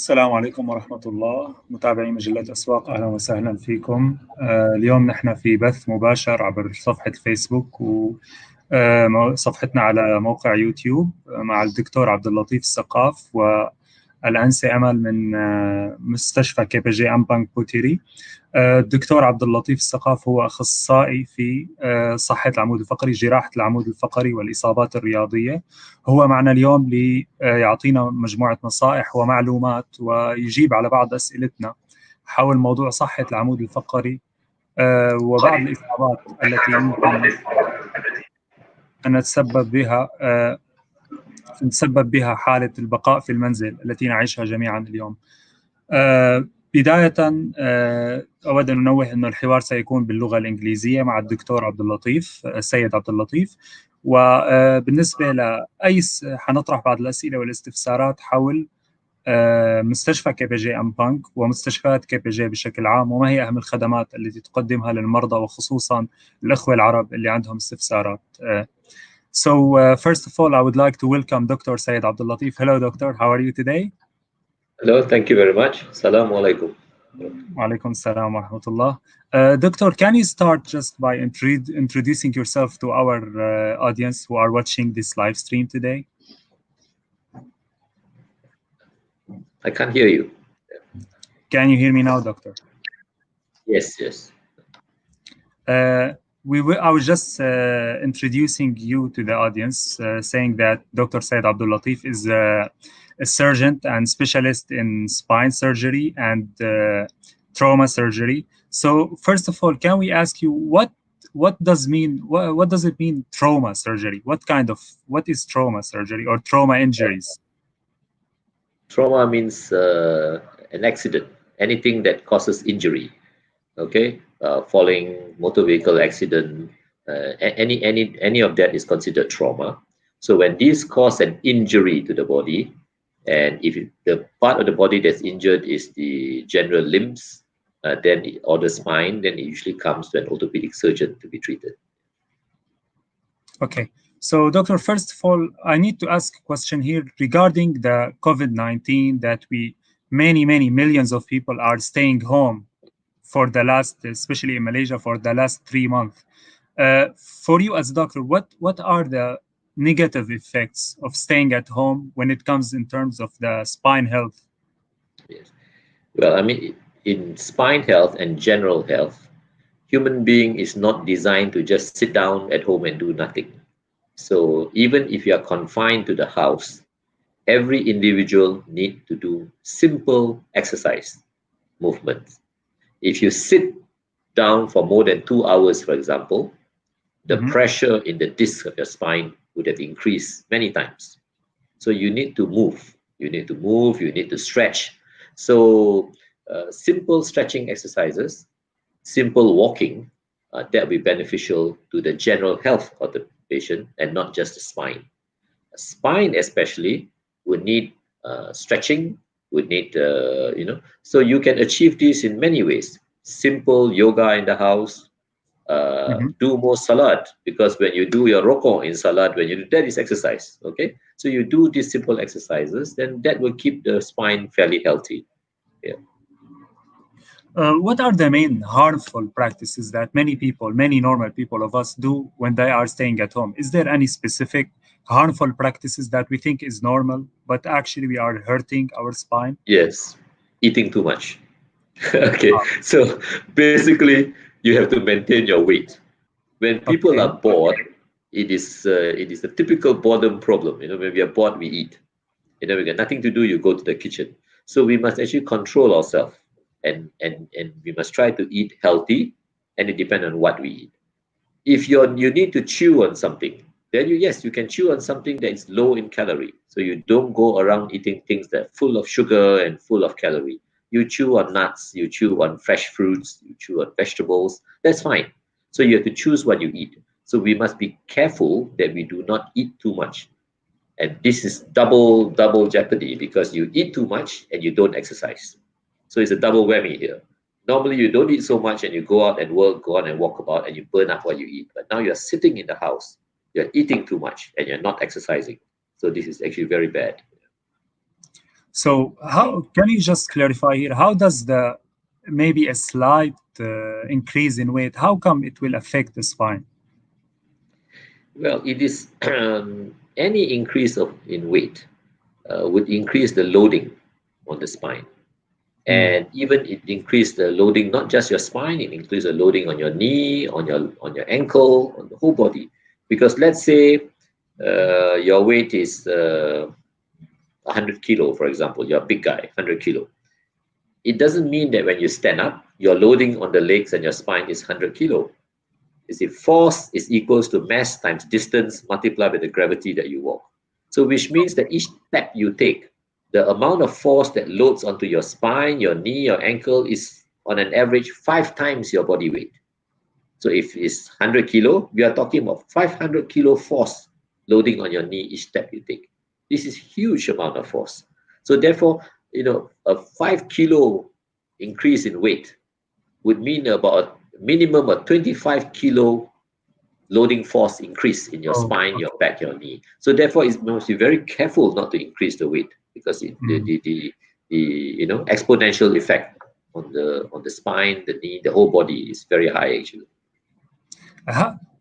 السلام عليكم ورحمة الله. متابعي مجلة أسواق، أهلا وسهلا فيكم. اليوم نحن في بث مباشر عبر صفحة الفيسبوك وصفحتنا على موقع يوتيوب مع الدكتور عبد اللطيف السقاف والأنسة أمل من مستشفى KPG أمبانك بوتيري. الدكتور عبد اللطيف السقاف هو أخصائي في صحة العمود الفقري، جراحة العمود الفقري والإصابات الرياضية. هو معنا اليوم ليعطينا مجموعة نصائح ومعلومات ويجيب على بعض أسئلتنا حول موضوع صحة العمود الفقري وبعض الإصابات التي يمكن أن تسبب بها حالة البقاء في المنزل التي نعيشها جميعا اليوم. بداية أود أن أنوه أن الحوار سيكون باللغة الإنجليزية مع الدكتور عبد اللطيف، السيد عبد اللطيف. وبالنسبة لأي حنطرح بعض الأسئلة والاستفسارات حول مستشفى كي بي جي أم بانك ومستشفيات كي بي جي بشكل عام، وما هي أهم الخدمات التي تقدمها للمرضى وخصوصا الأخوة العرب اللي عندهم استفسارات. First of all, I would like to welcome Dr. Syed Abdul Latif. Hello, doctor. How are you today? Hello, thank you very much. Assalamu alaikum. Walaikum assalam wa rahmatullah. Doctor, can you start just by introducing yourself to our audience who are watching this live stream today? I can't hear you. Can you hear me now, doctor? Yes, yes. I was just introducing you to the audience, saying that Dr. Syed Abdul Latif is a surgeon and specialist in spine surgery and trauma surgery. So first of all, can we ask you what does it mean trauma surgery? What is trauma surgery or trauma injuries? Trauma means an accident, anything that causes injury. Okay, falling, motor vehicle accident, any of that is considered trauma. So when these cause an injury to the body, and if the part of the body that's injured is the general limbs, or the spine, then it usually comes to an orthopedic surgeon to be treated. Okay. So, doctor, first of all, I need to ask a question here regarding the COVID-19 that many millions of people are staying home for the last, especially in Malaysia, for the last 3 months. For you as a doctor, what are the negative effects of staying at home when it comes in terms of the spine health? Yes. Well, I mean, in spine health and general health, human being is not designed to just sit down at home and do nothing. So even if you are confined to the house, every individual needs to do simple exercise movements. If you sit down for more than 2 hours, for example, the pressure in the disc of your spine would have increased many times. So you need to move. You need to stretch. So simple stretching exercises, simple walking, that will be beneficial to the general health of the patient and not just the spine. A spine especially would need stretching, would need, so you can achieve this in many ways. Simple yoga in the house, do more salat, because when you do your rokok in salat, that is exercise, okay? So you do these simple exercises, then that will keep the spine fairly healthy. Yeah. What are the main harmful practices that many normal people of us do when they are staying at home? Is there any specific harmful practices that we think is normal, but actually we are hurting our spine? Yes, eating too much. Okay, so basically you have to maintain your weight. When people are bored, it is a typical boredom problem. When we are bored, we eat. We got nothing to do, you go to the kitchen. So we must actually control ourselves, and we must try to eat healthy, and it depends on what we eat. If you need to chew on something, then you can chew on something that is low in calorie. So you don't go around eating things that are full of sugar and full of calorie. You chew on nuts, you chew on fresh fruits, you chew on vegetables. That's fine. So you have to choose what you eat. So we must be careful that we do not eat too much. And this is double jeopardy, because you eat too much and you don't exercise. So it's a double whammy here. Normally you don't eat so much and you go out and walk about and you burn up what you eat. But now you're sitting in the house, you're eating too much and you're not exercising. So this is actually very bad. So how can you just clarify here? How does maybe a slight increase in weight, how come it will affect the spine? Well, it is any increase in weight would increase the loading on the spine. And even it increased the loading, not just your spine, it increased the loading on your knee, on your ankle, on the whole body. Because let's say your weight is 100 kilo, for example, you're a big guy, 100 kilo. It doesn't mean that when you stand up, your loading on the legs and your spine is 100 kilo. You see, force is equals to mass times distance multiplied by the gravity that you walk. So which means that each step you take, the amount of force that loads onto your spine, your knee, your ankle is on an average 5 times your body weight. So if it's 100 kilo, we are talking about 500 kilo force loading on your knee each step you take. This is huge amount of force. So therefore, a 5 kilo increase in weight would mean about a minimum of 25 kilo loading force increase in your spine, your back, your knee. So therefore, it must be very careful not to increase the weight, because the exponential effect on the spine, the knee, the whole body is very high actually.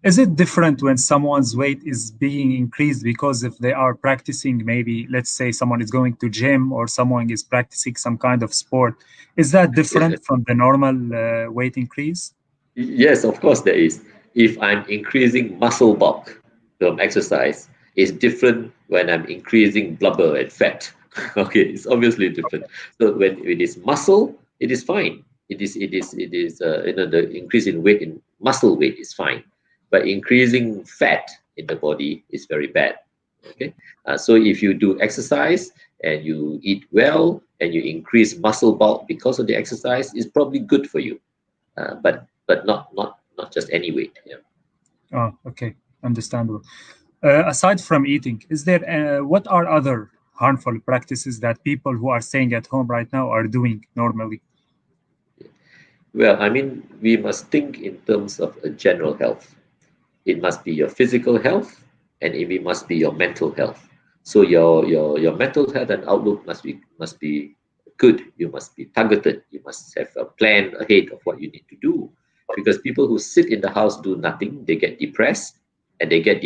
Is it different when someone's weight is being increased because if they are practicing, maybe let's say someone is going to gym or someone is practicing some kind of sport? Is that different from the normal weight increase? Yes, of course there is. If I'm increasing muscle bulk from exercise, it's different when I'm increasing blubber and fat. Okay, it's obviously different. So when it is muscle, it is fine. It is the increase in weight, in muscle weight, is fine, but increasing fat in the body is very bad. Okay, so if you do exercise and you eat well and you increase muscle bulk because of the exercise, it's probably good for you, but not just any weight. Yeah. Oh, okay, understandable. Aside from eating, is there what are other harmful practices that people who are staying at home right now are doing normally? Well, I mean, we must think in terms of a general health. It must be your physical health, and it must be your mental health. So your mental health and outlook must be good. You must be targeted. You must have a plan ahead of what you need to do. Because people who sit in the house do nothing, they get depressed, and they get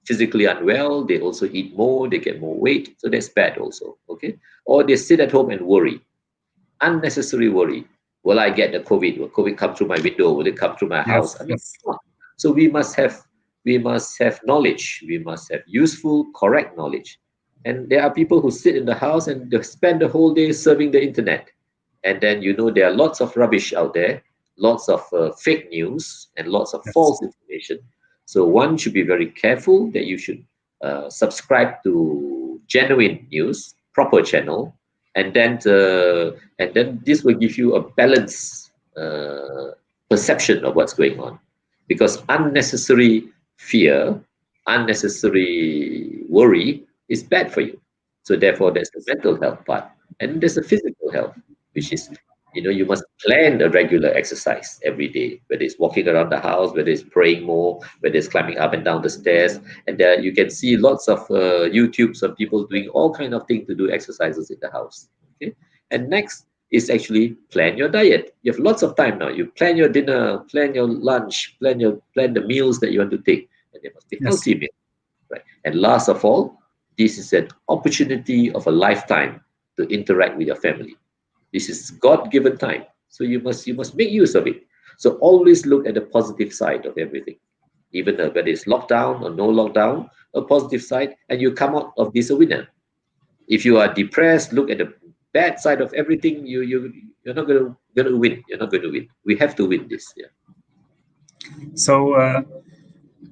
physically unwell. They also eat more. They get more weight. So that's bad also. Okay, or they sit at home and worry, unnecessary worry. Will I get the COVID? Will COVID come through my window? Will it come through my house? I mean, so we must have knowledge. We must have useful, correct knowledge. And there are people who sit in the house and they spend the whole day surfing the internet. And then there are lots of rubbish out there, lots of fake news, and lots of false information. So one should be very careful that you should subscribe to genuine news, proper channel, and then this will give you a balanced perception of what's going on. Because unnecessary fear, unnecessary worry is bad for you. So therefore, there's the mental health part, and there's the physical health, which is you must plan a regular exercise every day, whether it's walking around the house, whether it's praying more, whether it's climbing up and down the stairs. And there you can see lots of YouTubes of people doing all kind of things to do exercises in the house. Okay, and next is actually plan your diet. You have lots of time now. You plan your dinner, plan your lunch, plan the meals that you want to take, and they must be healthy meals, right? And last of all, this is an opportunity of a lifetime to interact with your family. This is God-given time, so you must make use of it. So always look at the positive side of everything, even whether it's lockdown or no lockdown, a positive side, and you come out of this a winner. If you are depressed, look at the bad side of everything. You're not going to win. You're not going to win. We have to win this. Yeah. So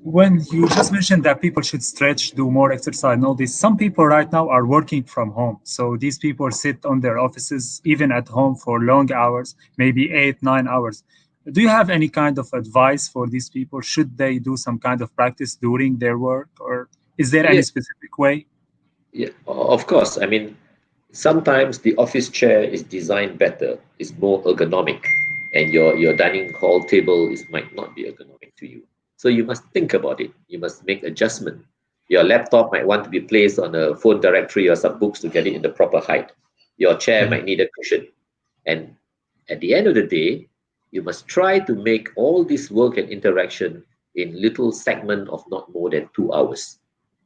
when you just mentioned that people should stretch, do more exercise, and all this, some people right now are working from home. So these people sit on their offices, even at home, for long hours, maybe 8-9 hours. Do you have any kind of advice for these people? Should they do some kind of practice during their work, or is there any specific way? Yeah, of course. I mean, sometimes the office chair is designed better, it's more ergonomic, and your dining hall table might not be ergonomic to you. So you must think about it. You must make adjustment. Your laptop might want to be placed on a phone directory or some books to get it in the proper height. Your chair might need a cushion. And at the end of the day, you must try to make all this work and interaction in little segment of not more than 2 hours.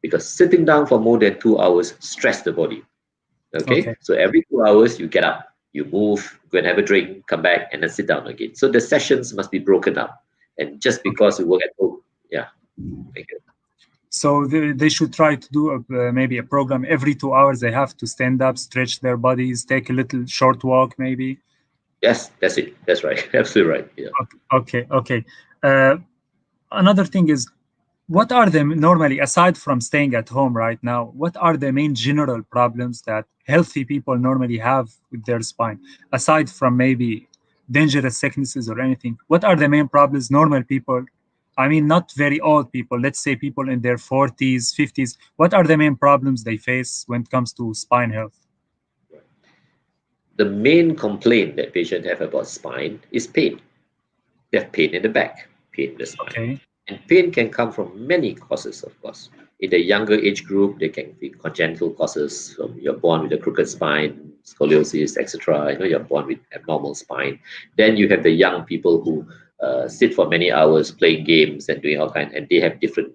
Because sitting down for more than 2 hours stress the body. Okay? So every 2 hours you get up, you move, go and have a drink, come back, and then sit down again. So the sessions must be broken up. And just because you work at home, So they should try to do maybe a program every 2 hours. They have to stand up, stretch their bodies, take a little short walk, maybe. Yes, that's it. That's right. Absolutely right. Yeah. Okay. Another thing is, what are the normally, aside from staying at home right now, what are the main general problems that healthy people normally have with their spine? Aside from maybe dangerous sicknesses or anything, what are the main problems normal people, I mean, not very old people, let's say people in their 40s, 50s, what are the main problems they face when it comes to spine health? the main complaint that patients have about spine is pain. They have pain in the back, pain in the spine. Okay. And pain can come from many causes, of course. In the younger age group, there can be congenital causes. From you're born with a crooked spine, scoliosis, etc. You're born with abnormal spine. Then you have the young people who sit for many hours playing games and doing all kinds, and they have different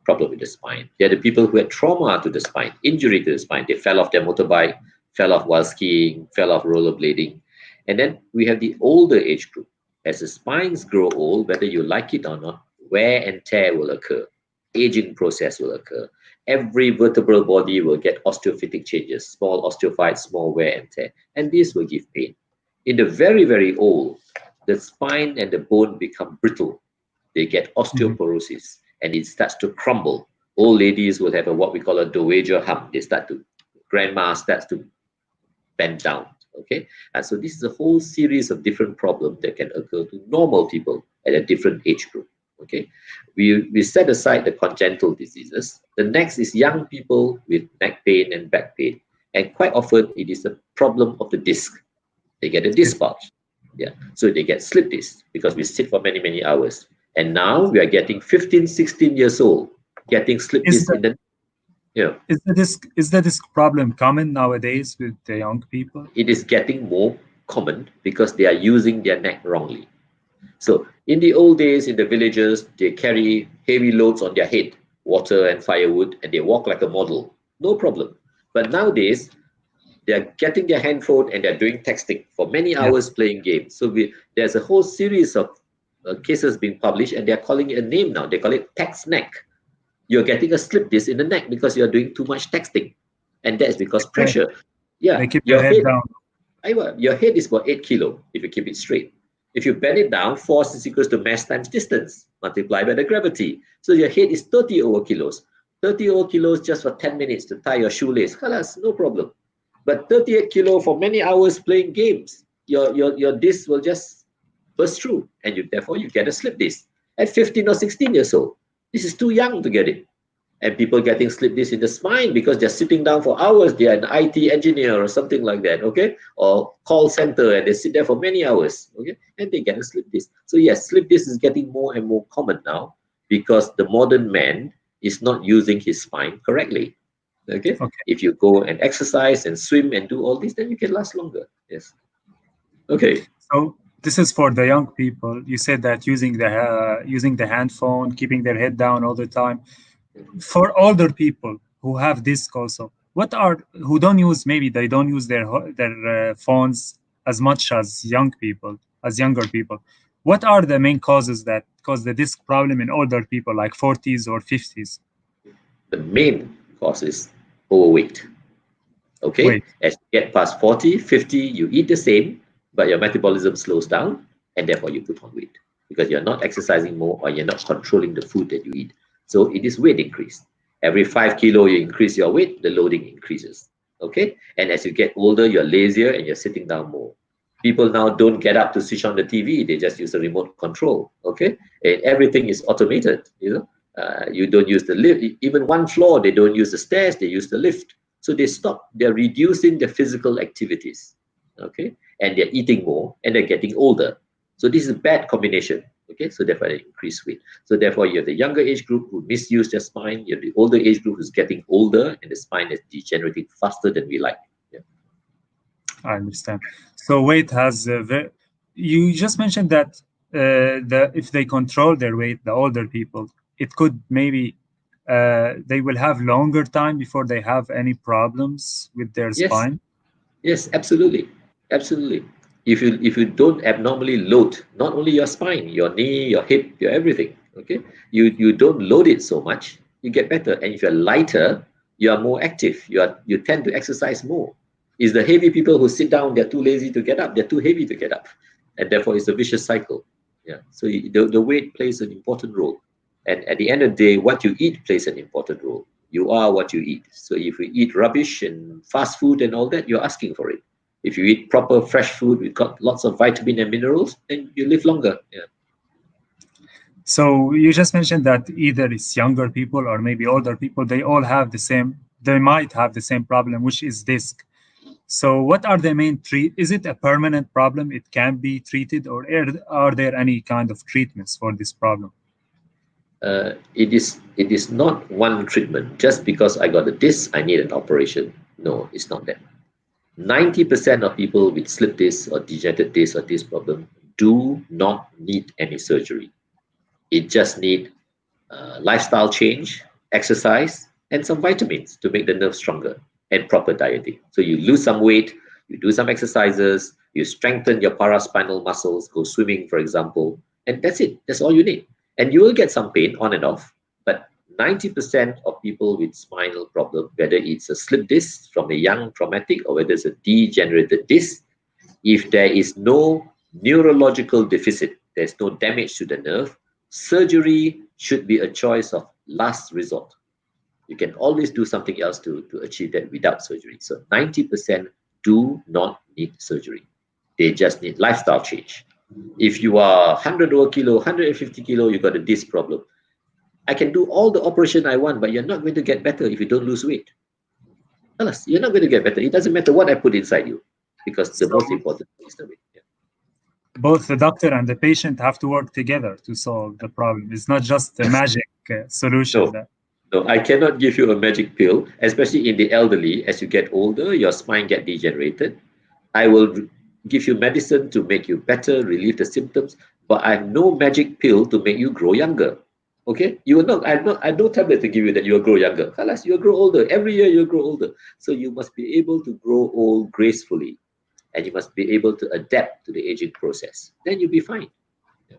problem with the spine. They are the people who had trauma to the spine, injury to the spine. They fell off their motorbike, fell off while skiing, fell off rollerblading. And then we have the older age group. As the spines grow old, whether you like it or not, wear and tear will occur. Aging process will occur. Every vertebral body will get osteophytic changes, small osteophytes, small wear and tear. And this will give pain. In the very, very old, the spine and the bone become brittle. They get osteoporosis and it starts to crumble. Old ladies will have what we call a dowager hump. Grandma starts to bend down. Okay, and so this is a whole series of different problems that can occur to normal people at a different age group. Okay, we set aside the congenital diseases. The next is young people with neck pain and back pain, and quite often it is a problem of the disc. They get a disc bulge. Yeah, so they get slip disc because we sit for many hours. And now we are getting 15, 16 years old getting slip disc in the. Yeah. Is the disc problem common nowadays with the young people? It is getting more common because they are using their neck wrongly. So in the old days, in the villages, they carry heavy loads on their head, water and firewood, and they walk like a model. No problem. But nowadays, they're getting their handphone and they're doing texting for many hours playing games. So there's a whole series of cases being published, and they're calling it a name now. They call it text neck. You're getting a slip disc in the neck because you're doing too much texting. And that's because pressure. Yeah, they keep your head down. Your head is about 8 kilo if you keep it straight. If you bend it down, force is equals to mass times distance multiplied by the gravity. So your head is 30 over kilos. 30 over kilos just for 10 minutes to tie your shoelace. Khalas, no problem. But 38 kilo for many hours playing games, your disc will just burst through, and therefore you get a slip disc at 15 or 16 years old. This is too young to get it. And people getting slip disc in the spine because they're sitting down for hours. They are an IT engineer or something like that, okay? Or call center, and they sit there for many hours, okay? And they get a slip disc. So yes, slip disc is getting more and more common now because the modern man is not using his spine correctly, okay? If you go and exercise and swim and do all this, then you can last longer, yes. Okay. So this is for the young people. You said that using the handphone, keeping their head down all the time. For older people who have disc also, who don't use, maybe they don't use their phones as much as younger people. What are the main causes that cause the disc problem in older people, like 40s or 50s? The main cause is overweight. Okay, Wait. As you get past 40, 50, you eat the same, but your metabolism slows down, and therefore you put on weight because you're not exercising more or you're not controlling the food that you eat. So it is weight increase. Every 5 kilo you increase your weight, the loading increases. Okay, and as you get older, you're lazier and you're sitting down more. People now don't get up to switch on the TV; they just use the remote control. Okay, and everything is automated. You don't use the lift. Even one floor, they don't use the stairs; they use the lift. So they're reducing their physical activities, okay? And they're eating more and they're getting older. So this is a bad combination, okay? So therefore they increase weight. So therefore you have the younger age group who misuse their spine, you have the older age group who's getting older and the spine is degenerating faster than we like. Yeah. I understand. So weight has, you just mentioned that if they control their weight, the older people, it could maybe they will have longer time before they have any problems with their spine. Yes, absolutely. If you don't abnormally load not only your spine, your knee, your hip, your everything, okay, you don't load it so much, you get better. And if you're lighter, you are more active. You tend to exercise more. It's the heavy people who sit down, they're too lazy to get up, they're too heavy to get up, and therefore it's a vicious cycle. Yeah. So the weight plays an important role. And at the end of the day, what you eat plays an important role. You are what you eat. So if you eat rubbish and fast food and all that, you're asking for it. If you eat proper fresh food, we've got lots of vitamin and minerals, then you live longer. Yeah. So you just mentioned that either it's younger people or maybe older people, they might have the same problem, which is disc. So what are the main is it a permanent problem? It can be treated, or are there any kind of treatments for this problem? It is not one treatment. Just because I got a disc, I need an operation. No, it's not that. 90% of people with slip disc or degenerative disc or disc problem do not need any surgery. It just need lifestyle change, exercise, and some vitamins to make the nerve stronger, and proper dieting. So you lose some weight, you do some exercises, you strengthen your paraspinal muscles, go swimming, for example, and that's it. That's all you need. And you will get some pain on and off, but 90% of people with spinal problem, whether it's a slip disc from a young traumatic or whether it's a degenerated disc, if there is no neurological deficit, there's no damage to the nerve, surgery should be a choice of last resort. You can always do something else to achieve that without surgery. So 90% do not need surgery. They just need lifestyle change. If you are 100 over kilo, 150 kilo, you got a disc problem. I can do all the operation I want, but you're not going to get better if you don't lose weight. Alas, you're not going to get better. It doesn't matter what I put inside you, because the most important thing is the weight. Yeah. Both the doctor and the patient have to work together to solve the problem. It's not just a magic solution. No, I cannot give you a magic pill, especially in the elderly. As you get older, your spine gets degenerated. I will give you medicine to make you better, relieve the symptoms, but I have no magic pill to make you grow younger. Okay, you will not. I have no tablet to give you that you will grow younger. Alas, you'll grow older. Every year you'll grow older. So you must be able to grow old gracefully, and you must be able to adapt to the aging process. Then you'll be fine. Yeah.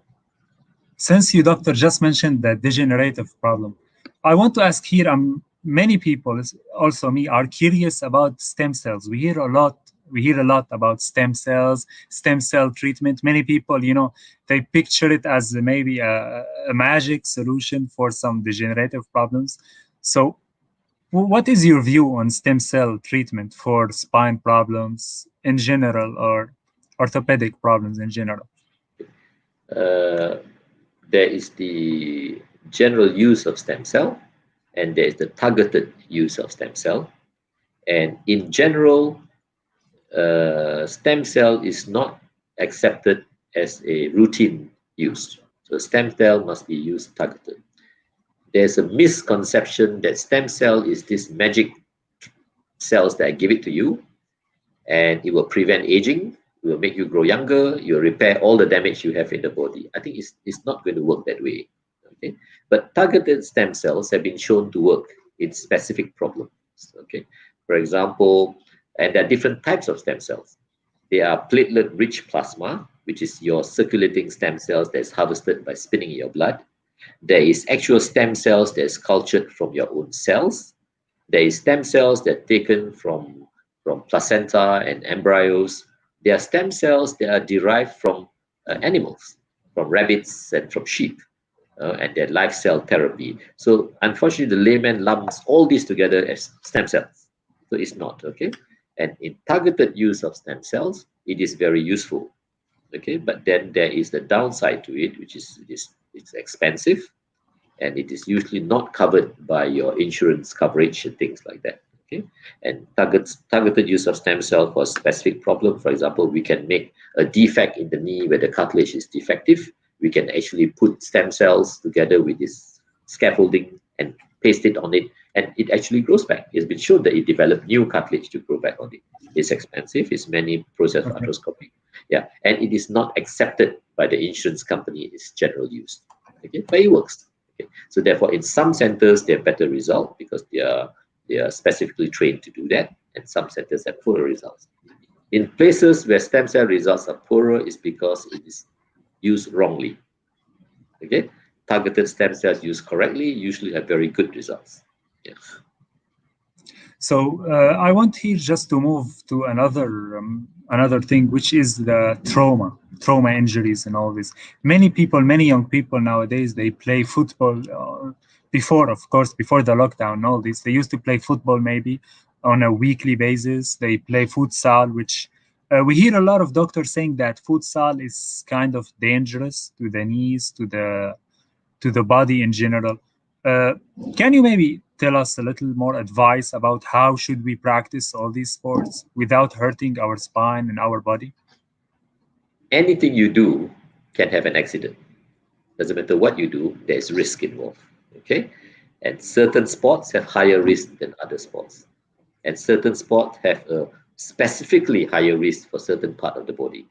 Since you, doctor, just mentioned the degenerative problem, I want to ask here. Many people, also me, are curious about stem cells. We hear a lot about stem cells, stem cell treatment. Many people, they picture it as maybe a magic solution for some degenerative problems. So what is your view on stem cell treatment for spine problems in general, or orthopedic problems in general? There is the general use of stem cell, and there is the targeted use of stem cell. And in general, stem cell is not accepted as a routine use. So stem cell must be used targeted. There's a misconception that stem cell is this magic cells that I give it to you, and it will prevent aging, it will make you grow younger, you'll repair all the damage you have in the body. I think it's not going to work that way. Okay, but targeted stem cells have been shown to work in specific problems. Okay, for example, and there are different types of stem cells. There are platelet-rich plasma, which is your circulating stem cells that's harvested by spinning your blood. There is actual stem cells that's cultured from your own cells. There is stem cells that are taken from placenta and embryos. There are stem cells that are derived from animals, from rabbits and from sheep. And their life cell therapy. So unfortunately, the layman lumps all these together as stem cells. So it's not, okay? And in targeted use of stem cells, it is very useful, okay? But then there is the downside to it, which is it's expensive, and it is usually not covered by your insurance coverage and things like that, okay? And targeted use of stem cell for a specific problem, for example, we can make a defect in the knee where the cartilage is defective. We can actually put stem cells together with this scaffolding and paste it on it, and it actually grows back. It's been shown that it developed new cartilage to grow back on it. It's expensive. It's many process of arthroscopy. Yeah, and it is not accepted by the insurance company in its general use. Okay, but it works. Okay, so therefore, in some centers they have better results because they are specifically trained to do that, and some centers have poorer results. In places where stem cell results are poorer, is because it is used wrongly. Okay, targeted stem cells used correctly usually have very good results. Yeah. So I want here just to move to another thing, which is the trauma injuries and all this. Many young people nowadays, they play football. Before the lockdown and all this, they used to play football maybe on a weekly basis. They play futsal, which we hear a lot of doctors saying that futsal is kind of dangerous to the knees, to the body in general. Can you maybe tell us a little more advice about how should we practice all these sports without hurting our spine and our body? Anything you do can have an accident. Doesn't matter what you do, there's risk involved. Okay? And certain sports have higher risk than other sports. And certain sports have a specifically higher risk for certain part of the body.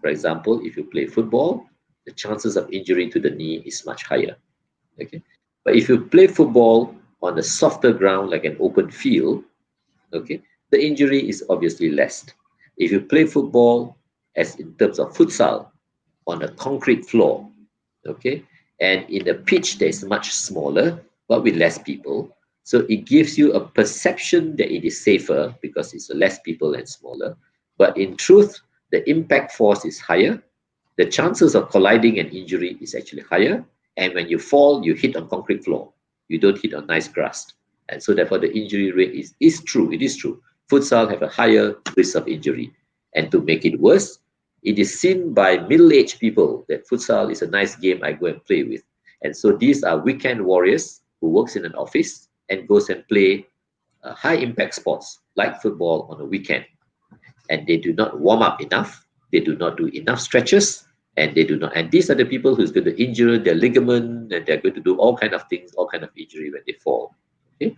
For example, if you play football, the chances of injury to the knee is much higher. Okay? But if you play football on a softer ground like an open field, okay, the injury is obviously less. If you play football as in terms of futsal on a concrete floor, okay, and in a pitch that is much smaller but with less people, so it gives you a perception that it is safer because it's less people and smaller. But in truth, the impact force is higher. The chances of colliding and injury is actually higher. And when you fall, you hit on concrete floor. You don't hit on nice grass. And so therefore the injury rate is true. It is true. Futsal have a higher risk of injury. And to make it worse, it is seen by middle-aged people that futsal is a nice game I go and play with. And so these are weekend warriors who works in an office and goes and play high-impact sports like football on a weekend. And they do not warm up enough. They do not do enough stretches. And they do not. And these are the people who's going to injure their ligament, and they're going to do all kind of things, all kind of injury when they fall. Okay?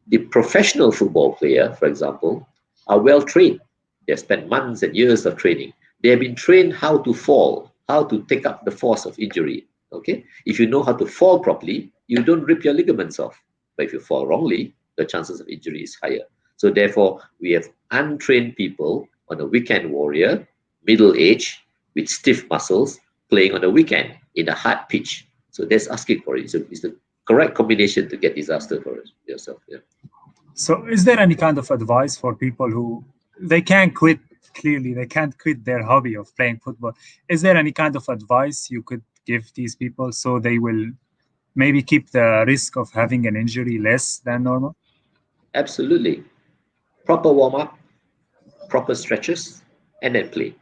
The professional football player, for example, are well trained. They've spent months and years of training. They have been trained how to fall, how to take up the force of injury. Okay? If you know how to fall properly, you don't rip your ligaments off. But if you fall wrongly, the chances of injury is higher. So therefore, we have untrained people on a weekend warrior, middle age, with stiff muscles, playing on a weekend in a hard pitch. So that's asking for it. So it's the correct combination to get disaster for yourself. Yeah. So is there any kind of advice for people who they can't quit, clearly they can't quit their hobby of playing football? Is there any kind of advice you could give these people so they will maybe keep the risk of having an injury less than normal? Absolutely. Proper warm-up, proper stretches, and then play.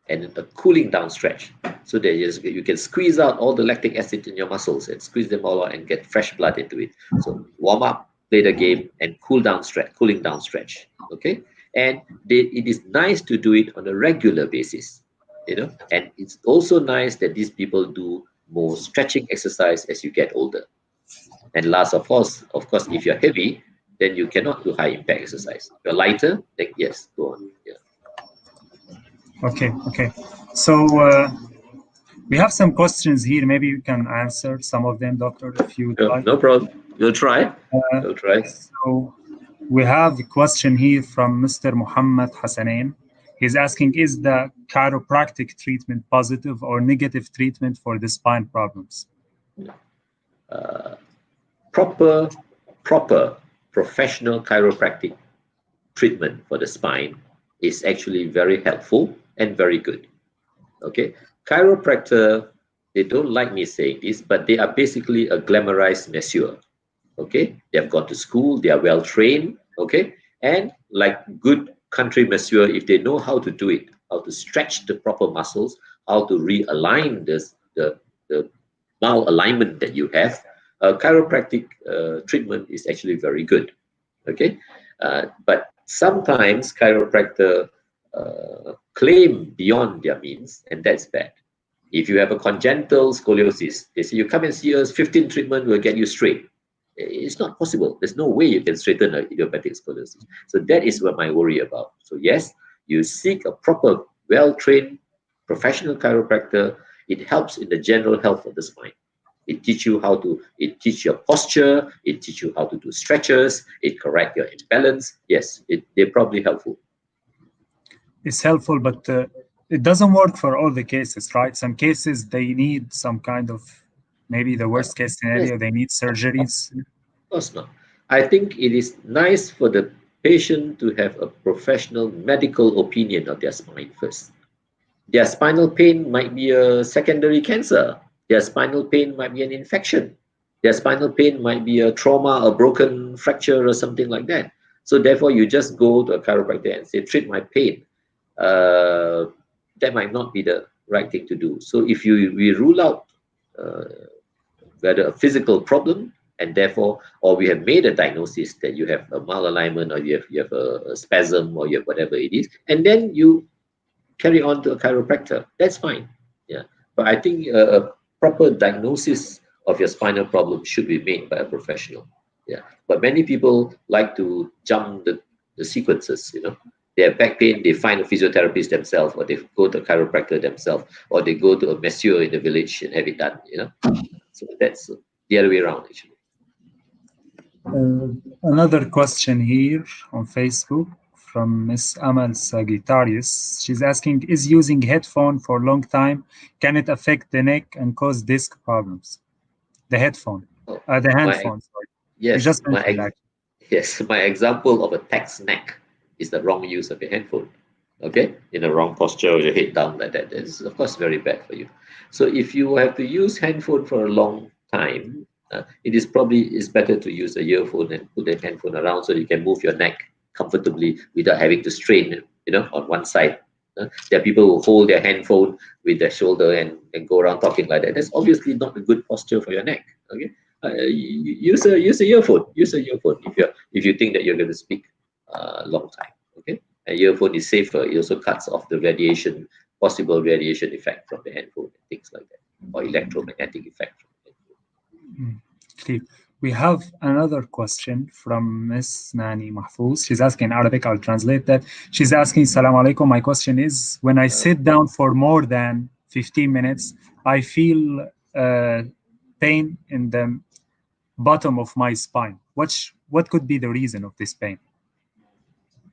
And a cooling down stretch, so that you can squeeze out all the lactic acid in your muscles and squeeze them all out and get fresh blood into it. So warm up, play the game, and cooling down stretch. Okay, and it is nice to do it on a regular basis, and it's also nice that these people do more stretching exercise as you get older. And last, of course, if you're heavy, then you cannot do high impact exercise. If you're lighter, then yes, go on. Yeah. Okay. So we have some questions here. Maybe you can answer some of them, Doctor, if you would like. No problem. We'll try. So we have a question here from Mr. Muhammad Hassanain. He's asking, is the chiropractic treatment positive or negative treatment for the spine problems? Proper professional chiropractic treatment for the spine is actually very helpful and very good. Okay, chiropractor, they don't like me saying this, but they are basically a glamorized masseur. Okay, they have gone to school, they are well trained. Okay, and like good country masseur, if they know how to do it, how to stretch the proper muscles, how to realign the malalignment that you have, chiropractic treatment is actually very good. Okay, but sometimes chiropractor claim beyond their means, and that's bad. If you have a congenital scoliosis, they say you come and see us, 15 treatment will get you straight. It's not possible. There's no way you can straighten an idiopathic scoliosis. So that is what I worry about. So yes, you seek a proper, well-trained professional chiropractor. It helps in the general health of the spine. It teaches you your posture, it teaches you how to do stretches, it corrects your imbalance. Yes, they're probably helpful. It's helpful, but it doesn't work for all the cases, right? Some cases, they need some kind of, maybe the worst case scenario, yes. They need surgeries. Of course not. I think it is nice for the patient to have a professional medical opinion of their spine first. Their spinal pain might be a secondary cancer. Their spinal pain might be an infection. Their spinal pain might be a trauma, a broken fracture or something like that. So therefore, you just go to a chiropractor and say, treat my pain. That might not be the right thing to do. So if we rule out whether a physical problem, and therefore, or we have made a diagnosis that you have a malalignment, or you have a spasm, or you have whatever it is, and then you carry on to a chiropractor. That's fine. Yeah, but I think a proper diagnosis of your spinal problem should be made by a professional. Yeah, but many people like to jump the sequences. You know, they have back pain, they find a physiotherapist themselves, or they go to a chiropractor themselves, or they go to a masseur in the village and have it done. You know, so that's the other way around actually. Another question here on Facebook from Miss Amal Sagittarius. She's asking, is using headphone for a long time, can it affect the neck and cause disc problems? The headphone, the handphone, sorry. Yes, you just mentioned that. Yes, my example of a text neck is the wrong use of your handphone. Okay, in the wrong posture with your head down like that, is of course very bad for you. So if you have to use handphone for a long time, it is better to use a earphone and put the handphone around so you can move your neck comfortably without having to strain, you know, on one side. There are people who hold their handphone with their shoulder and go around talking like that. That's obviously not a good posture for your neck. Okay, use a earphone. Use a earphone if you think that you're going to speak a long time. Okay, an earphone is safer. It also cuts off the possible radiation effect from the handphone and things like that, or electromagnetic effect. Clear. We have another question from Miss Nani Mahfouz. She's asking in Arabic. I'll translate that. She's asking, Salam alaikum. My question is, when I sit down for more than 15 minutes, I feel pain in the bottom of my spine. What could be the reason of this pain?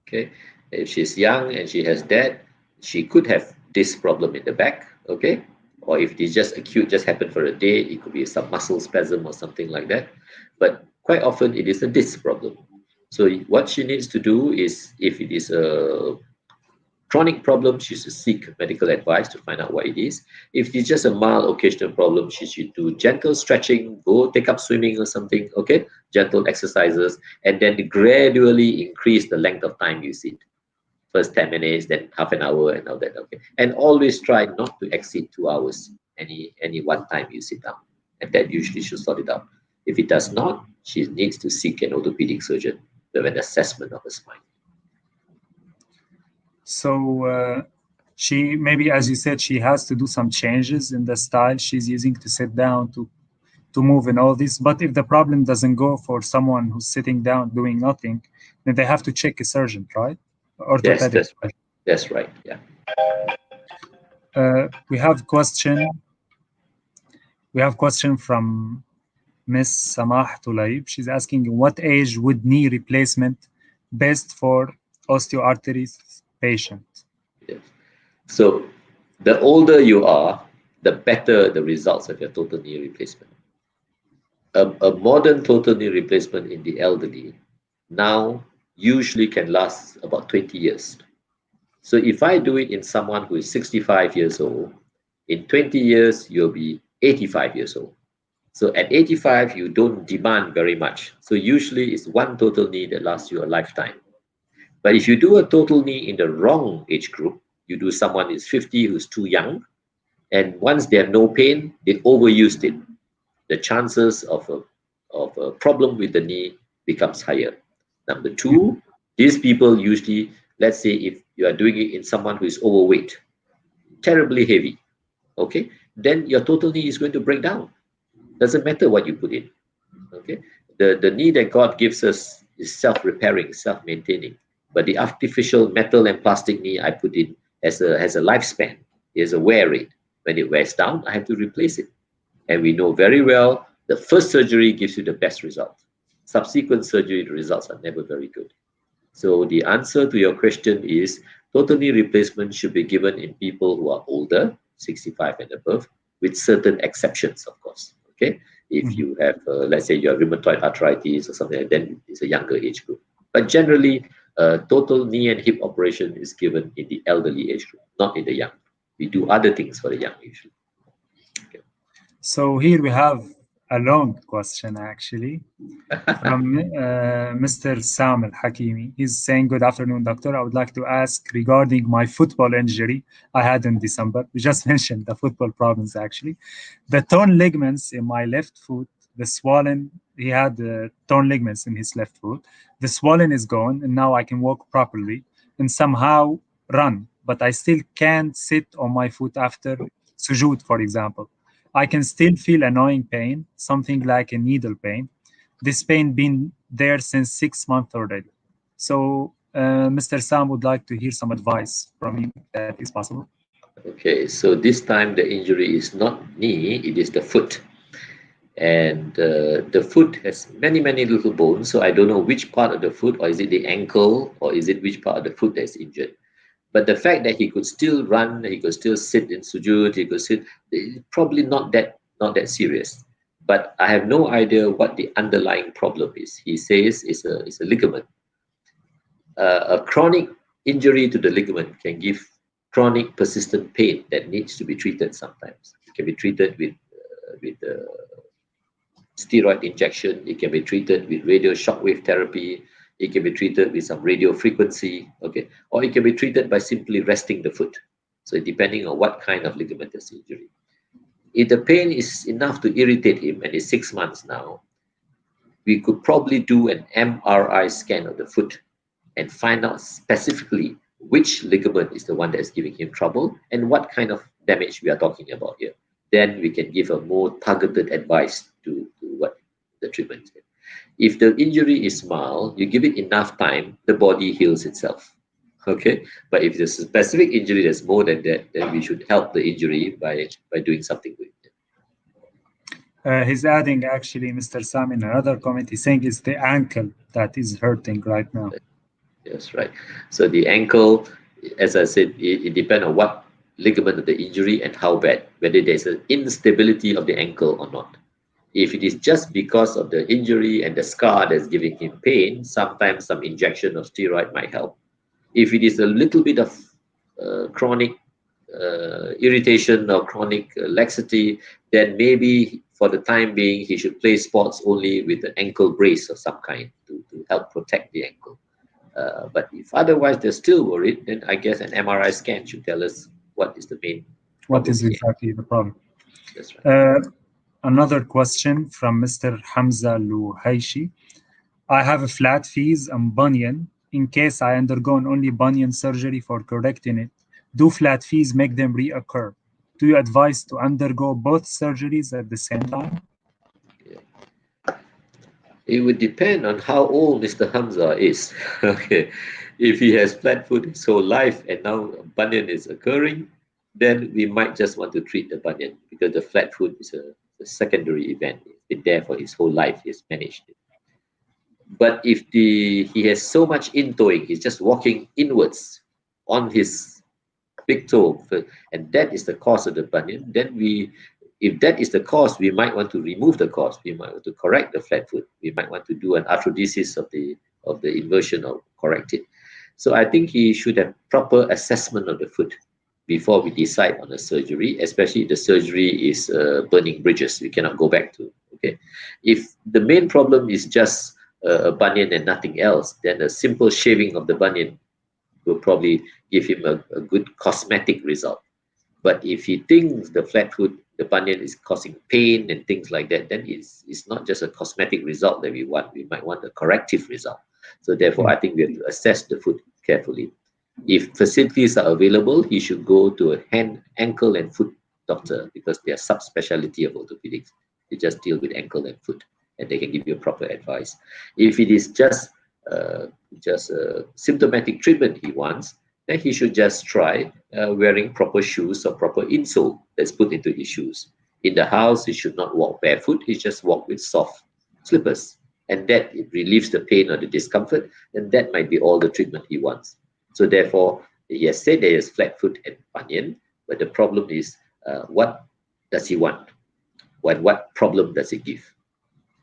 Okay, if she's young and she has that, she could have this problem in the back. Okay, or if it's just acute, just happened for a day, it could be some muscle spasm or something like that. But quite often it is a disc problem. So what she needs to do is, if it is a chronic problem, she should seek medical advice to find out what it is. If it's just a mild occasional problem, she should do gentle stretching, go take up swimming or something, okay? Gentle exercises, and then gradually increase the length of time you sit. First 10 minutes, then half an hour, and all that, okay? And always try not to exceed 2 hours any one time you sit down. And that usually should sort it out. If it does not, she needs to seek an orthopedic surgeon to have an assessment of the spine. So she, maybe, as you said, she has to do some changes in the style she's using to sit down, to move and all this. But if the problem doesn't go for someone who's sitting down doing nothing, then they have to check a surgeon, right? Orthopedic. Yes, that's right. Yeah. We have question from Miss Samah Tulaib. She's asking, what age would knee replacement best for osteoarthritis patient? Yes. So the older you are, the better the results of your total knee replacement. A modern total knee replacement in the elderly now usually can last about 20 years. So if I do it in someone who is 65 years old, in 20 years, you'll be 85 years old. So at 85, you don't demand very much. So usually it's one total knee that lasts you a lifetime. But if you do a total knee in the wrong age group, you do someone who's 50 who's too young, and once they have no pain, they overused it. The chances of a problem with the knee becomes higher. Number two, these people usually, let's say if you are doing it in someone who is overweight, terribly heavy, okay, then your total knee is going to break down. Doesn't matter what you put in, okay. The knee that God gives us is self-repairing, self-maintaining, but the artificial metal and plastic knee I put in has a lifespan. There's a wear rate. When it wears down, I have to replace it. And we know very well the first surgery gives you the best result. Subsequent surgery, the results are never very good. So the answer to your question is total knee replacement should be given in people who are older, 65 and above, with certain exceptions, of course. Okay, if you have, let's say, you have rheumatoid arthritis or something, then it's a younger age group. But generally, total knee and hip operation is given in the elderly age group, not in the young. We do other things for the young usually. Okay. So here we have a long question actually from Mr. Sam Al-Hakimi. He's saying, good afternoon, doctor. I would like to ask regarding my football injury I had in December. We just mentioned the football problems actually. The torn ligaments in my left foot The swollen, he had torn ligaments in his left foot. The swelling is gone, and now I can walk properly and somehow run, but I still can't sit on my foot after sujood, for example. I can still feel annoying pain, something like a needle pain. This pain been there since 6 months already. So Mr. Sam would like to hear some advice from you, if that is possible. Okay, so this time the injury is not knee, it is the foot. And the foot has many little bones, so I don't know which part of the foot, or is it the ankle, or is it which part of the foot that's injured. But the fact that he could still run, he could still sit in sujood, he could sit, probably not that serious. But I have no idea what the underlying problem is. He says it's a ligament. A chronic injury to the ligament can give chronic persistent pain that needs to be treated sometimes. It can be treated with steroid injection, it can be treated with radio shockwave therapy, it can be treated with some radio frequency, okay, or it can be treated by simply resting the foot. So depending on what kind of ligamentous injury. If the pain is enough to irritate him, and it's 6 months now, we could probably do an MRI scan of the foot and find out specifically which ligament is the one that is giving him trouble and what kind of damage we are talking about here. Then we can give a more targeted advice to what the treatment is. If the injury is mild, you give it enough time, the body heals itself. Okay, but if there's a specific injury that's more than that, then we should help the injury by doing something with it. He's adding, actually, Mr. Sam, in another comment, he's saying it's the ankle that is hurting right now. Yes, right. So the ankle, as I said, it depends on what ligament of the injury and how bad, whether there's an instability of the ankle or not. If it is just because of the injury and the scar that's giving him pain, sometimes some injection of steroid might help. If it is a little bit of chronic irritation or chronic laxity, then maybe for the time being he should play sports only with an ankle brace of some kind to help protect the ankle. But if otherwise they're still worried, then I guess an MRI scan should tell us what is the main problem. What is exactly the problem? That's right. Another question from Mr. Hamza Luhaishi. I have a flat fees and bunion. In case I undergo only bunion surgery for correcting it, do flat fees make them reoccur? Do you advise to undergo both surgeries at the same time? Yeah. It would depend on how old Mr. Hamza is. Okay, if he has flat foot his whole life and now bunion is occurring, then we might just want to treat the bunion because the flat foot is a secondary event. It's been there for his whole life. He's managed it. But if he has so much in-toeing, he's just walking inwards on his big toe, and that is the cause of the bunion, then if that is the cause, we might want to remove the cause. We might want to correct the flat foot. We might want to do an arthrodesis of the inversion or correct it. So I think he should have proper assessment of the foot before we decide on a surgery, especially if the surgery is burning bridges. We cannot go back to. Okay, if the main problem is just a bunion and nothing else, then a simple shaving of the bunion will probably give him a good cosmetic result. But if he thinks the flat foot, the bunion is causing pain and things like that, then it's not just a cosmetic result that we want. We might want a corrective result. So therefore, I think we have to assess the foot carefully. If facilities are available, he should go to a hand, ankle, and foot doctor because they are subspecialty of orthopedics. They just deal with ankle and foot, and they can give you proper advice. If it is just symptomatic treatment he wants, then he should just try wearing proper shoes or proper insole that's put into his shoes. In the house, he should not walk barefoot. He just walk with soft slippers, and that it relieves the pain or the discomfort, and that might be all the treatment he wants. So therefore, he has said there is flat foot and bunion, but the problem is what does he want? What problem does it give?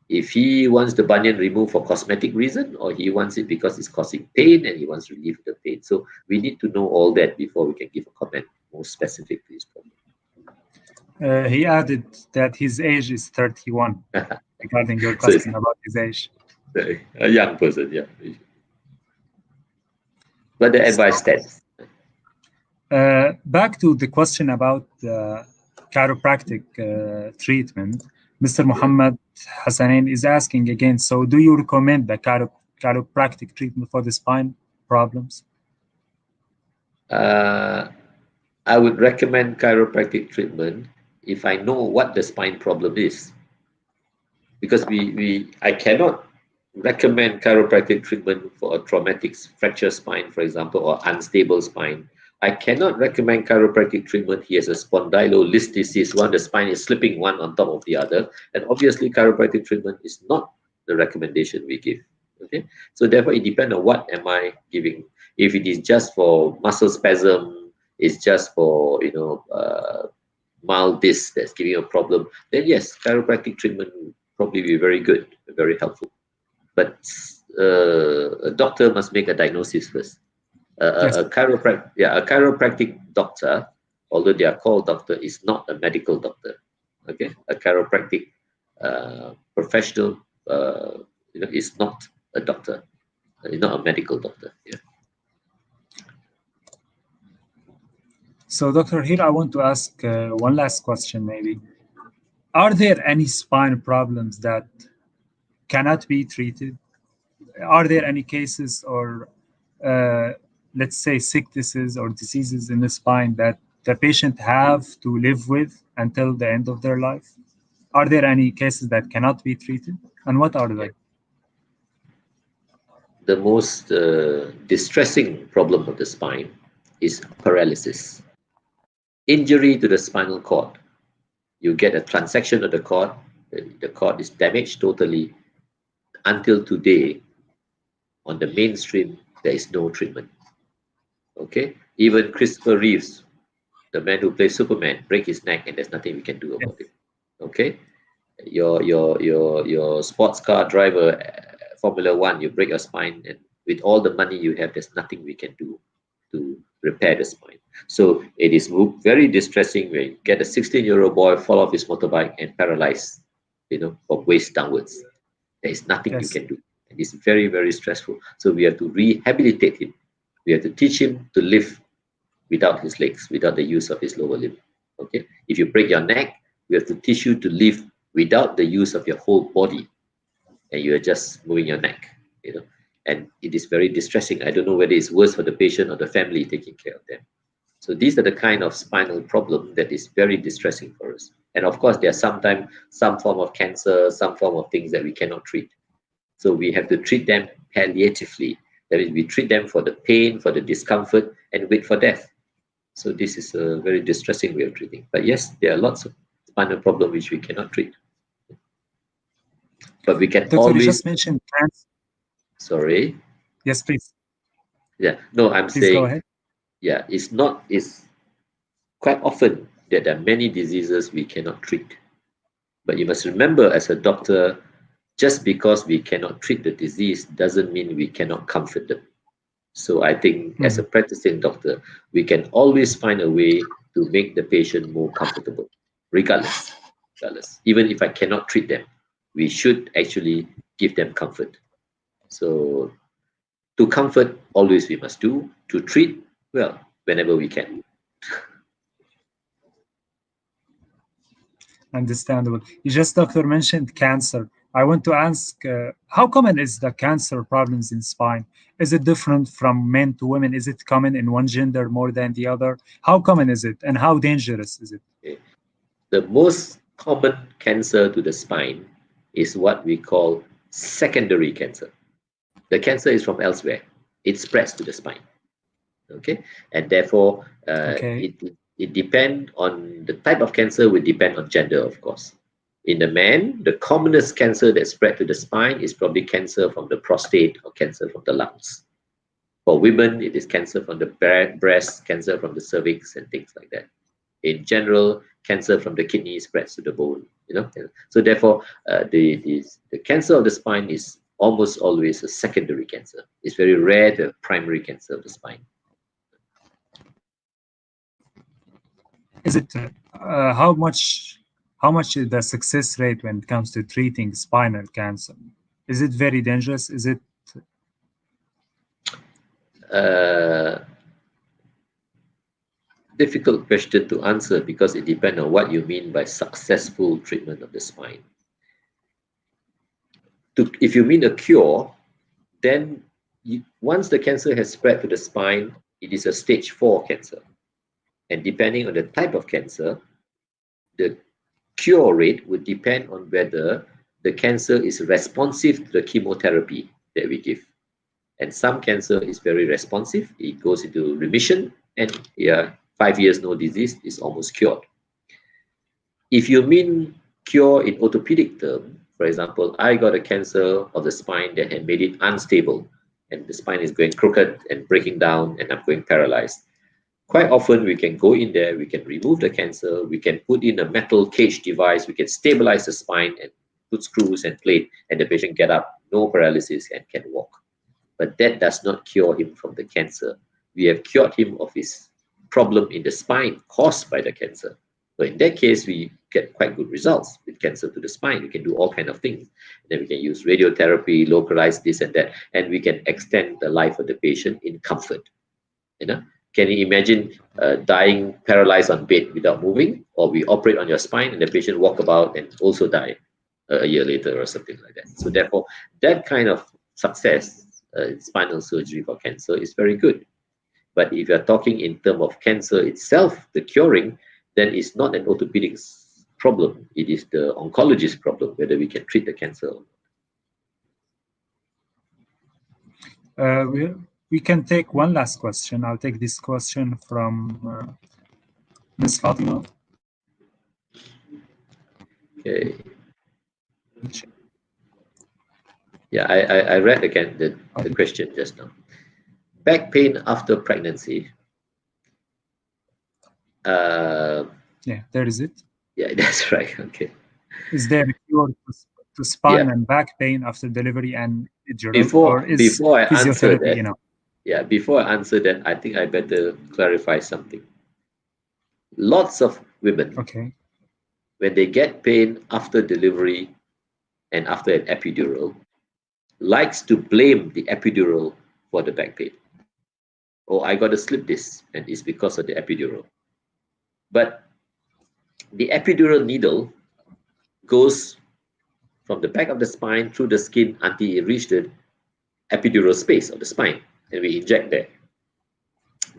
If he wants the bunion removed for cosmetic reason, or he wants it because it's causing pain and he wants relief of the pain. So we need to know all that before we can give a comment more specific to his problem. He added that his age is 31, regarding your question about his age. A young person, yeah. But the advice stands. Back to the question about chiropractic treatment. Mr. Muhammad Hassanin is asking again, so do you recommend the chiropractic treatment for the spine problems? I would recommend chiropractic treatment if I know what the spine problem is. Because I cannot recommend chiropractic treatment for a traumatic fracture spine, for example, or unstable spine. I cannot recommend chiropractic treatment. He has a spondylolisthesis, the spine is slipping one on top of the other. And obviously, chiropractic treatment is not the recommendation we give. Okay, so therefore, it depends on what am I giving. If it is just for muscle spasm, it's just for mild disc that's giving you a problem, then yes, chiropractic treatment will probably be very good, very helpful. But a doctor must make a diagnosis first. Yes. A chiropractic doctor, although they are called doctor, is not a medical doctor. Okay, a chiropractic professional, is not a doctor. He's not a medical doctor. Yeah. So, Doctor, here I want to ask one last question, maybe. Are there any spine problems that cannot be treated? Are there any cases or, let's say, sicknesses or diseases in the spine that the patient have to live with until the end of their life? Are there any cases that cannot be treated? And what are they? The most distressing problem of the spine is paralysis. Injury to the spinal cord. You get a transection of the cord is damaged totally. Until today, on the mainstream, there is no treatment. Okay, even Christopher Reeves, the man who plays Superman, break his neck and there's nothing we can do about it. Okay, your sports car driver, Formula One, you break your spine, and with all the money you have, there's nothing we can do to repair the spine. So it is very distressing when you get a 16-year-old boy fall off his motorbike and paralyzed, from waist downwards. There is nothing you can do. And it's very, very stressful. So we have to rehabilitate him. We have to teach him to live without his legs, without the use of his lower limb. Okay. If you break your neck, we have to teach you to live without the use of your whole body, and you are just moving your neck. And it is very distressing. I don't know whether it's worse for the patient or the family taking care of them. So these are the kind of spinal problem that is very distressing for us. And of course, there are sometimes some form of cancer, some form of things that we cannot treat. So we have to treat them palliatively. That is, we treat them for the pain, for the discomfort, and wait for death. So this is a very distressing way of treating. But yes, there are lots of spinal problems which we cannot treat. But we can always... You just mentioned cancer. Sorry? Yes, please. Yeah, no, I'm please saying... go ahead. Yeah, it's quite often that there are many diseases we cannot treat. But you must remember, as a doctor, just because we cannot treat the disease doesn't mean we cannot comfort them. So I think as a practicing doctor, we can always find a way to make the patient more comfortable, regardless. Even if I cannot treat them, we should actually give them comfort. So to comfort, always we must do. To treat, well, whenever we can. Understandable. You just, Doctor, mentioned cancer. I want to ask, how common is the cancer problems in spine? Is it different from men to women? Is it common in one gender more than the other? How common is it, and how dangerous is it? Okay. The most common cancer to the spine is what we call secondary cancer. The cancer is from elsewhere. It spreads to the spine. Okay, and therefore it depends on the type of cancer. Will depend on gender, of course. In the man, the commonest cancer that spread to the spine is probably cancer from the prostate or cancer from the lungs. For women, it is cancer from the breast, cancer from the cervix, and things like that. In general, cancer from the kidney spreads to the bone. So therefore, the cancer of the spine is almost always a secondary cancer. It's very rare the primary cancer of the spine. Is it how much is the success rate when it comes to treating spinal cancer? Is it very dangerous? Is it? difficult question to answer because it depends on what you mean by successful treatment of the spine. If you mean a cure, then once the cancer has spread to the spine, it is a stage 4 cancer. And depending on the type of cancer, the cure rate would depend on whether the cancer is responsive to the chemotherapy that we give. And some cancer is very responsive. It goes into remission, and 5 years no disease is almost cured. If you mean cure in orthopedic term, for example, I got a cancer of the spine that had made it unstable, and the spine is going crooked and breaking down, and I'm going paralyzed. Quite often we can go in there, we can remove the cancer, we can put in a metal cage device, we can stabilize the spine and put screws and plate, and the patient get up, no paralysis, and can walk. But that does not cure him from the cancer. We have cured him of his problem in the spine caused by the cancer. So in that case, we get quite good results with cancer to the spine. We can do all kinds of things. Then we can use radiotherapy, localize this and that, and we can extend the life of the patient in comfort. Can you imagine dying paralyzed on bed without moving? Or we operate on your spine and the patient walk about and also die a year later or something like that. So therefore, that kind of success in spinal surgery for cancer is very good. But if you're talking in terms of cancer itself, the curing, then it's not an orthopedic problem. It is the oncologist problem, whether we can treat the cancer or not. We can take one last question. I'll take this question from Ms. Fatima. Okay. Yeah, I read again the question just now. Back pain after pregnancy. Yeah, there is it. Yeah, that's right. Okay. Is there a cure to spine and back pain after delivery and injury? Before I answer that, enough? Yeah, before I answer that, I think I better clarify something. Lots of women, when they get pain after delivery and after an epidural, likes to blame the epidural for the back pain. Oh, I got a slip disc and it's because of the epidural. But the epidural needle goes from the back of the spine through the skin until it reaches the epidural space of the spine, and we inject there.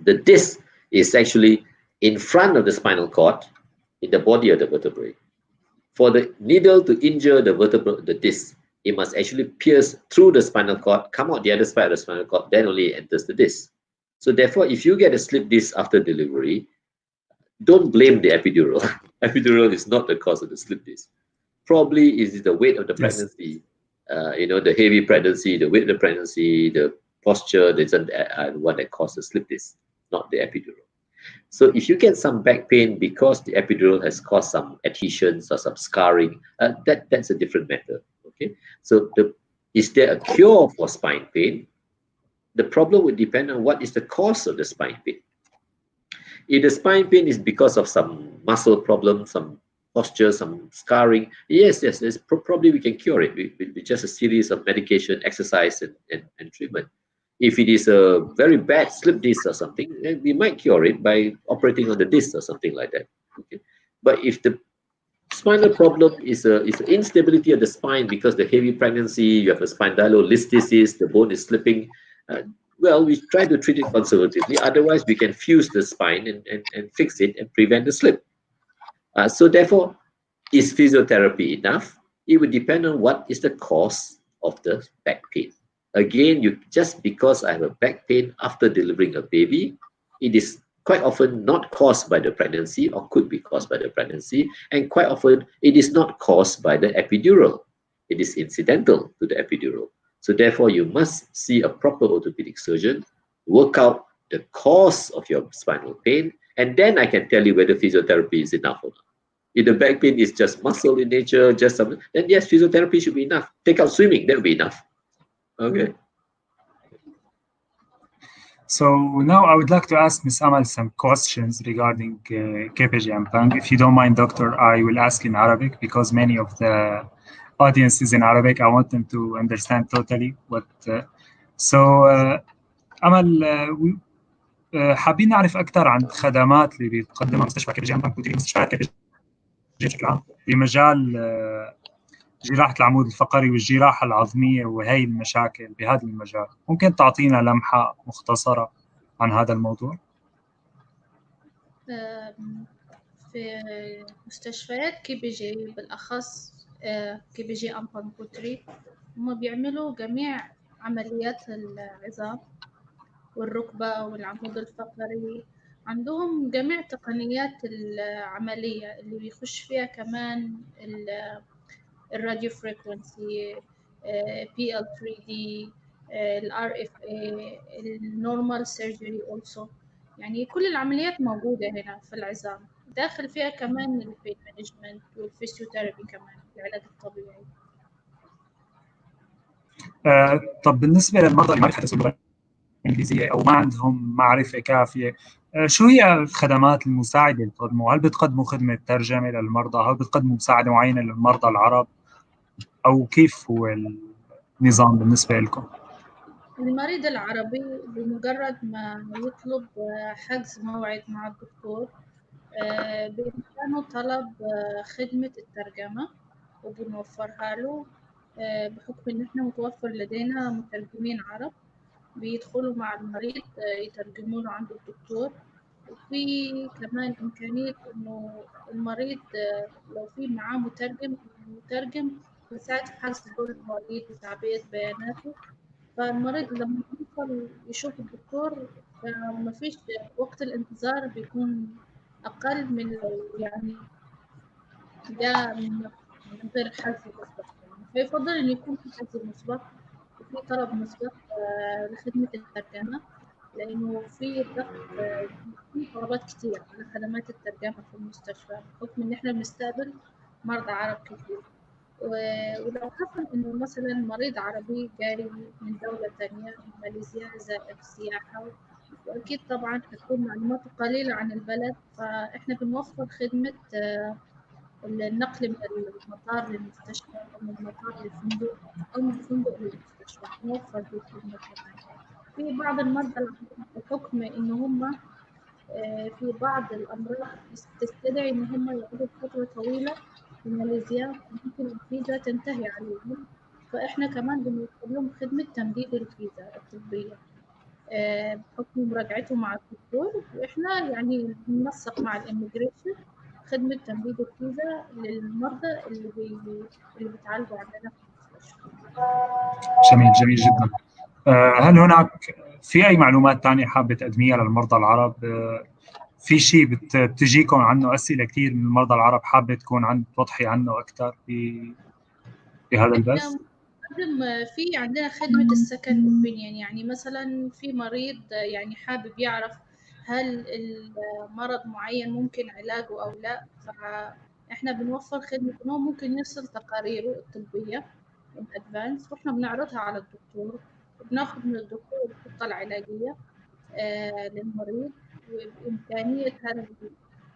The disc is actually in front of the spinal cord in the body of the vertebrae. For the needle to injure the vertebra, the disc, it must actually pierce through the spinal cord, come out the other side of the spinal cord, then only it enters the disc. So therefore, if you get a slip disc after delivery, don't blame the epidural. Epidural is not the cause of the slip disc. Probably is the weight of the pregnancy, the heavy pregnancy, the weight of the pregnancy, the posture, that's what that causes the slip disc, not the epidural. So if you get some back pain because the epidural has caused some adhesions or some scarring, that's a different matter. Okay. So is there a cure for spine pain? The problem would depend on what is the cause of the spine pain. If the spine pain is because of some muscle problem, some posture, some scarring, yes, probably we can cure it with just a series of medication, exercise, and treatment. If it is a very bad slip disc or something, then we might cure it by operating on the disc or something like that. Okay? But if the spinal problem is an instability of the spine because the heavy pregnancy, you have a spondylolisthesis, the bone is slipping, well, we try to treat it conservatively. Otherwise, we can fuse the spine and fix it and prevent the slip. So therefore, is physiotherapy enough? It would depend on what is the cause of the back pain. Again, just because I have a back pain after delivering a baby, it is quite often not caused by the pregnancy or could be caused by the pregnancy. And quite often, it is not caused by the epidural. It is incidental to the epidural. So therefore, you must see a proper orthopedic surgeon, work out the cause of your spinal pain, and then I can tell you whether physiotherapy is enough or not. If the back pain is just muscle in nature, just something, then yes, physiotherapy should be enough. Take out swimming, that will be enough. Okay. So now I would like to ask Ms. Amal some questions regarding KPG and tongue. If you don't mind, Doctor, I will ask in Arabic because many of the audience is in Arabic. I want them to understand totally what. So Amal, حابين نعرف أكثر عن الخدمات اللي بتقدمها مستشفى كي بي جي مستشفيات كي بي جي بشكل عام بمجال جراحة العمود الفقري والجراحة العظمية وهي المشاكل بهذا المجال. ممكن تعطينا لمحة مختصرة عن هذا الموضوع؟ في مستشفيات كي بي جي بالأخص كي بي جي أمبانبوتري هم بيعملوا جميع عمليات العظام والركبة والعمود الفقري. عندهم جميع تقنيات العملية اللي بيخش فيها كمان الراديو فريكونسي، بي ال 3 دي، الار اف اي، النورمال سيرجري اولسو. يعني كل العمليات موجودة هنا في العظام، داخل فيها كمان البين مانجمنت والفيسيوثيرابي كمان العلاج الطبيعي. طب بالنسبة للمرضى اللي ما بيتحدثوا اللغة الإنجليزية أو ما عندهم معرفة كافية، شو هي الخدمات المساعدة اللي بتقدموها؟ هل بتقدموا خدمة ترجمة للمرضى؟ هل بتقدموا مساعدة معينة للمرضى العرب؟ أو كيف هو النظام بالنسبة لكم؟ المريض العربي بمجرد ما يطلب حجز موعد مع الدكتور بإمكانه طلب خدمة الترجمة وبنوفرها له، بحكم إن إحنا متوفر لدينا مترجمين عرب بيدخلوا مع المريض يترجموا له عند الدكتور. وفي كمان إمكانية إنه المريض لو في معاه مترجم، المترجم بيساعد في حجز دور المريض وتعبئة بياناته. فالمريض لما يوصل يشوف الدكتور مفيش وقت الانتظار بيكون أقل من لو يعني جاء من غير حجز مسبق. يعني فيفضل إن يكون في حجز مسبق وفي طلب مسبق لخدمة الترجمة، لأنه في ضغط في طلبات كتير على خدمات الترجمة في المستشفى بحكم إن إحنا بنستقبل مرضى عرب كتير. ولو حصل إنه مثلا مريض عربي جاي من دولة تانية، من ماليزيا، زائر سياحة، وأكيد طبعا هتكون معلوماته قليلة عن البلد، فإحنا بنوفر خدمة النقل من المطار للمستشفى أو من المطار للفندق أو من الفندق للمستشفى، نوفر دي الخدمة كمان. في بعض المرضى بحكم إن هم في بعض الأمراض تستدعي إن هم يقعدوا فترة طويلة في ماليزيا، ممكن الفيزا تنتهي عليهم، فإحنا كمان بنوفر لهم خدمة تمديد الفيزا الطبية بحكم مراجعته مع الدكتور. وإحنا يعني بننسق مع الإميجريشن خدمة تمديد الفيزا للمرضى اللي بيتعالجوا عندنا في المستشفى. جميل جميل جدا. هل هناك في أي معلومات تانية حابة تقدميها للمرضى العرب؟ في شيء بتجيكم عنه أسئلة كثير من المرضى العرب حابة تكون توضحي عنه أكثر في هذا البث؟ في عندنا خدمة السكند اوبينيون، يعني مثلا في مريض يعني حابب يعرف هل المرض معين ممكن علاجه أو لا، فإحنا بنوفر خدمة إنه ممكن يرسل تقاريره الطبية in advance وإحنا بنعرضها على الدكتور، وبناخد من الدكتور الخطة العلاجية للمريض، وبإمكانية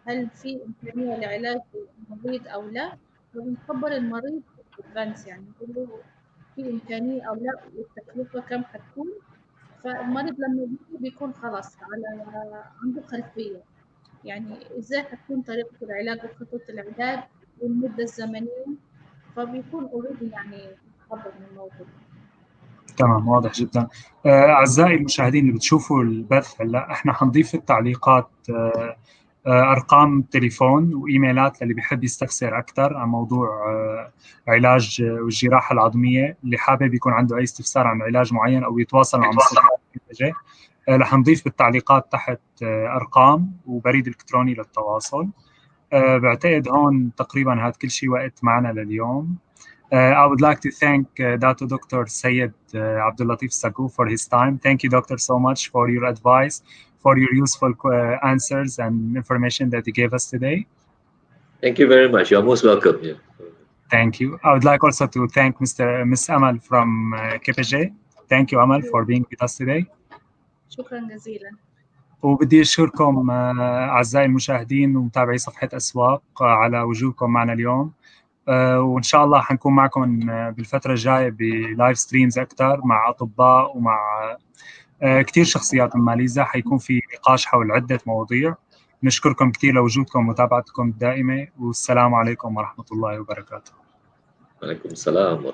هل في إمكانية لعلاج المريض أو لا، وبنخبر المريض advance يعني نقول له في إمكانية أو لا والتكلفة كم هتكون. فالمريض لما بيكون خلاص عنده خلفية يعني إزاي هتكون طريقة العلاج وخطة العلاج والمدة الزمنية، فبيكون أوريدي يعني متخبر من الموضوع. تمام، واضح جدا. أعزائي المشاهدين اللي بتشوفوا البث هلا، احنا حنضيف في التعليقات أرقام تليفون وإيميلات للي بيحب يستفسر أكثر عن موضوع علاج والجراحة العظمية، اللي حابب يكون عنده أي استفسار عن علاج معين أو يتواصل مع مستشفى. رح نضيف بالتعليقات تحت أرقام وبريد إلكتروني للتواصل. بعتقد هون تقريبا هذا كل شيء وقت معنا لليوم. I would like to thank Dr. Dr. Syed Abdul Latif Saku for his time. Thank you, Doctor, so much for your advice, for your useful answers and information that you gave us today. Thank you very much. You're most welcome. Yeah. Thank you. I would like also to thank Miss Amal from KPJ. Thank you, Amal, for being with us today. شكرا جزيلا. وبدي أشكركم أعزائي المشاهدين ومتابعي صفحة أسواق على وجودكم معنا اليوم. وإن شاء الله حنكون معكم بالفترة الجاية بلايف ستريمز أكثر مع أطباء ومع كتير شخصيات من ماليزيا. حيكون في نقاش حول عدة مواضيع. نشكركم كتير لوجودكم ومتابعتكم الدائمة، والسلام عليكم ورحمة الله وبركاته. وعليكم السلام ورحمة